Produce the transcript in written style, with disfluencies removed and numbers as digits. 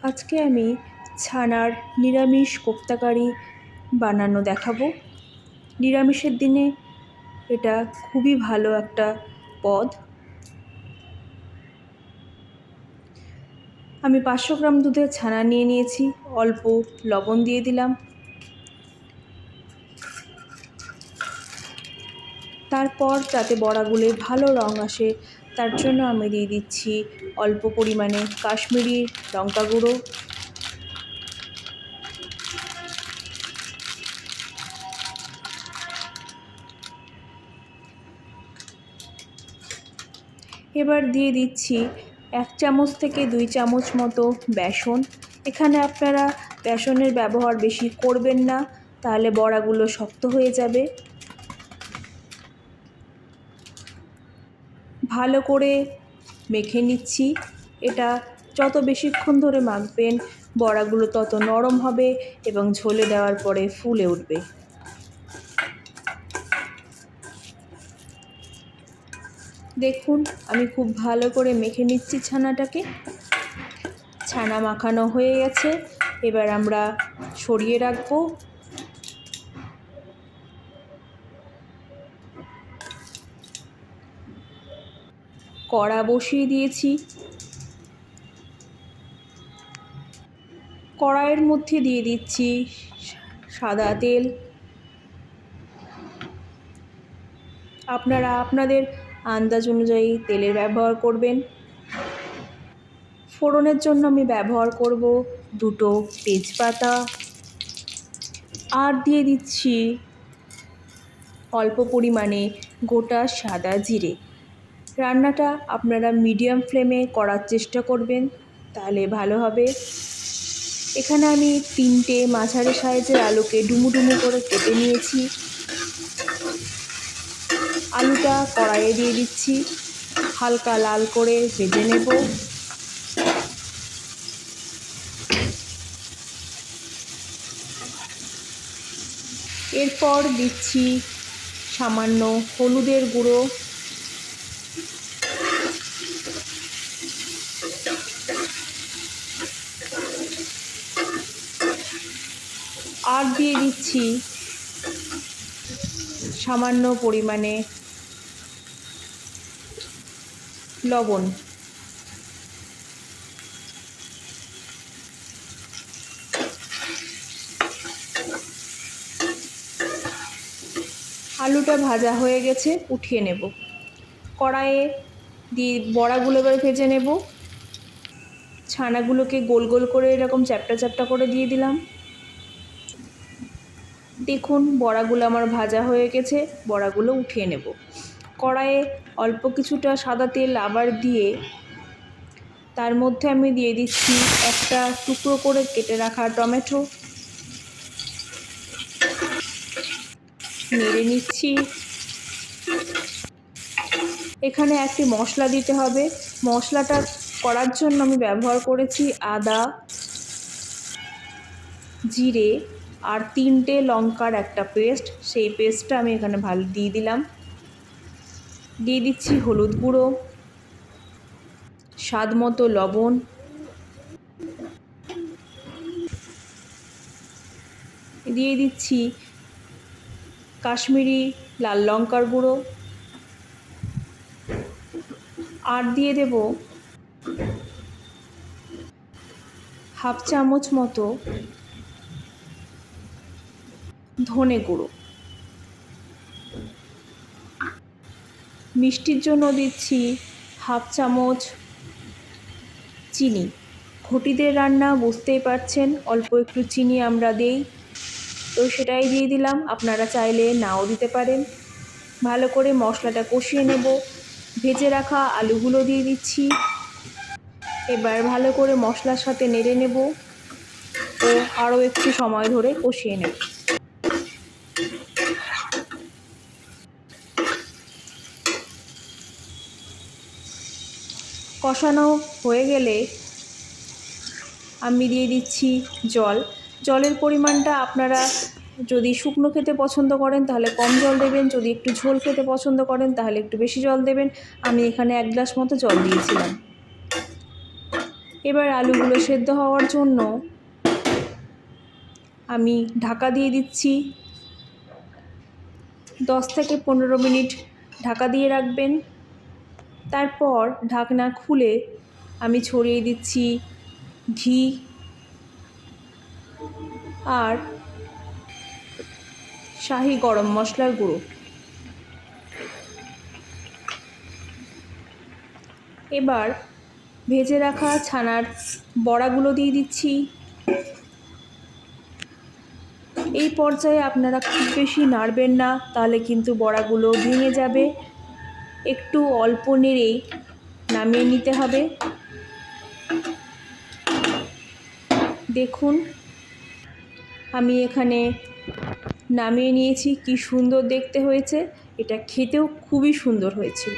আজকে আমি ছানার নিরামিষ কোপ্তাকারি বানানো দেখাবো। নিরামিষের দিনে এটা খুবই ভালো একটা পদ। আমি 500 গ্রাম দুধের ছানা নিয়ে নিয়েছি, অল্প লবণ দিয়ে দিলাম। তারপর যাতে বড়াগুলো ভালো রং আসে তার জন্য আমি দিয়ে দিচ্ছি অল্প পরিমাণে কাশ্মীরি লঙ্কা গুঁড়ো, এবার দিয়ে দিচ্ছি 1 চামচ থেকে 2 চামচ মতো বেসন। এখানে আপনারা বেসনের ব্যবহার বেশি করবেন না, তাহলে বড়াগুলো শক্ত হয়ে যাবে। ভালো করে মেখে নিচ্ছি। এটা যত বেশিক্ষণ ধরে মাখবেন বড়াগুলো তত নরম হবে এবং ঝোলে দেওয়ার পরে ফুলে উঠবে। দেখুন আমি খুব ভালো করে মেখে নিচ্ছি ছানাটাকে। ছানা মাখানো হয়ে গেছে, এবার আমরা সরিয়ে রাখবো। কড়া বসিয়ে দিয়েছি। কড়াইয়ের মধ্যে দিয়ে দিচ্ছি সাদা তেল। আপনারা আপনাদের আন্দাজ অনুযায়ী তেলের ব্যবহার করবেন। ফোড়নের জন্য আমি ব্যবহার করব 2টো তেজপাতা, আর দিয়ে দিচ্ছি অল্প পরিমাণে গোটা সাদা জিরে। রান্নাটা আপনারা মিডিয়াম ফ্লেমে করার চেষ্টা করবেন, তাহলে ভালো হবে। এখানে আমি 3টে মাঝারি সাইজের আলুকে ডুমু ডুমু করে কেটে নিয়েছি। আলুটা কড়াইয়ে দিয়ে দিচ্ছি, হালকা লাল করে ভেজে নেব। এরপর দিচ্ছি সামান্য হলুদের গুঁড়ো, আর দিয়ে দিচ্ছি সামান্য পরিমাণে লবণ। আলুটা ভাজা হয়ে গেছে, উঠিয়ে নেব। কড়াইয়ে দিয়ে বড়াগুলো এবার ভেজে নেব। ছানাগুলোকে গোল গোল করে এরকম চ্যাপ্টা চ্যাপ্টা করে দিয়ে দিলাম। দেখুন বড়াগুলো আমার ভাজা হয়ে গেছে, বড়াগুলো উঠিয়ে নেব। কড়াইয়ে অল্প কিছুটা সাদা তেল আবার দিয়ে তার মধ্যে আমি দিয়ে দিচ্ছি একটা টুকরো করে কেটে রাখা টমেটো। নেড়ে নিচ্ছি। এখানে একটি মশলা দিতে হবে। মশলাটা করার জন্য আমি ব্যবহার করেছি আদা, জিরে আর 3টে লঙ্কার একটা পেস্ট। সেই পেস্টটা আমি এখানে ভালো দিয়ে দিলাম। দিয়ে দিচ্ছি হলুদ গুঁড়ো, স্বাদ মতো লবণ, দিয়ে দিচ্ছি কাশ্মীরি লাল লঙ্কার গুঁড়ো, আর দিয়ে দেব হাফ চামচ মতো ধনে গুঁড়ো। মিষ্টির জন্য দিচ্ছি হাফ চামচ চিনি। ঘটিদের রান্না বুঝতেই পারছেন, অল্প একটু চিনি আমরা দেই, তো সেটাই দিয়ে দিলাম। আপনারা চাইলে নাও দিতে পারেন। ভালো করে মশলাটা কষিয়ে নেব। ভেজে রাখা আলুগুলো দিয়ে দিচ্ছি। এবার ভালো করে মশলার সাথে নেড়ে নেব ও আরও একটু সময় ধরে কষিয়ে নেব। কষানো হয়ে গেলে আমি দিয়ে দিচ্ছি জল। জলের পরিমাণটা আপনারা যদি শুকনো খেতে পছন্দ করেন তাহলে কম জল দেবেন, যদি একটু ঝোল খেতে পছন্দ করেন তাহলে একটু বেশি জল দেবেন। আমি এখানে 1 গ্লাস মতো জল দিয়েছিলাম। এবার আলুগুলো সেদ্ধ হওয়ার জন্য আমি ঢাকা দিয়ে দিচ্ছি। 10 থেকে 15 মিনিট ঢাকা দিয়ে রাখবেন। তারপর ঢাকনা খুলে আমি ছড়িয়ে দিচ্ছি ঘি আর শাহি গরম মশলার গুঁড়ো। এবার ভেজে রাখা ছানার বড়াগুলো দিয়ে দিচ্ছি। এই পর্যায়ে আপনারা খুব বেশি নাড়বেন না, তাহলে কিন্তু বড়াগুলো ভেঙে যাবে। একটু অল্প নেড়েই নামিয়ে নিতে হবে। দেখুন আমি এখানে নামিয়ে নিয়েছি, কি সুন্দর দেখতে হয়েছে। এটা খেতেও খুবই সুন্দর হয়েছিল।